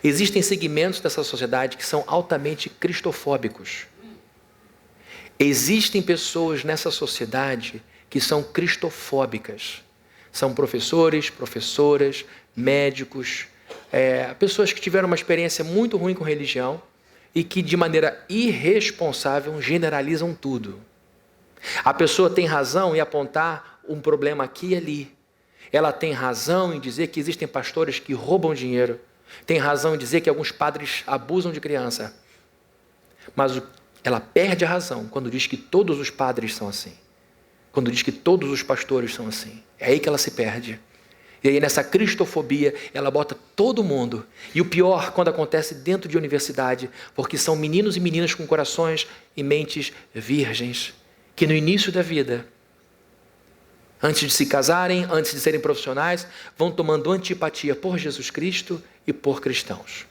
Existem segmentos dessa sociedade que são altamente cristofóbicos. Existem pessoas nessa sociedade que são cristofóbicas. São professores, professoras, médicos, pessoas que tiveram uma experiência muito ruim com religião e que de maneira irresponsável generalizam tudo. A pessoa tem razão em apontar um problema aqui e ali. Ela tem razão em dizer que existem pastores que roubam dinheiro. Tem razão em dizer que alguns padres abusam de criança. Mas ela perde a razão quando diz que todos os padres são assim. Quando diz que todos os pastores são assim. É aí que ela se perde. E aí nessa cristofobia ela bota todo mundo. E o pior quando acontece dentro de universidade, porque são meninos e meninas com corações e mentes virgens, que no início da vida, antes de se casarem, antes de serem profissionais, vão tomando antipatia por Jesus Cristo e por cristãos.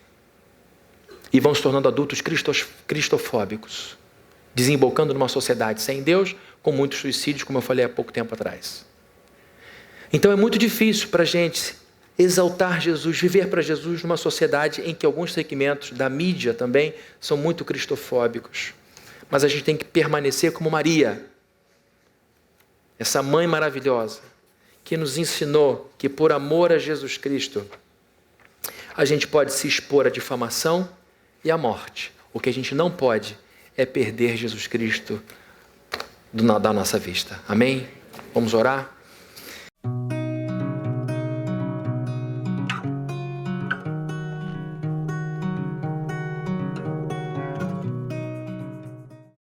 E vão se tornando adultos cristofóbicos, desembocando numa sociedade sem Deus, com muitos suicídios, como eu falei há pouco tempo atrás. Então é muito difícil para a gente exaltar Jesus, viver para Jesus numa sociedade em que alguns segmentos da mídia também são muito cristofóbicos. Mas a gente tem que permanecer como Maria, essa mãe maravilhosa, que nos ensinou que por amor a Jesus Cristo, a gente pode se expor à difamação e à morte. O que a gente não pode é perder Jesus Cristo da nossa vista. Amém? Vamos orar?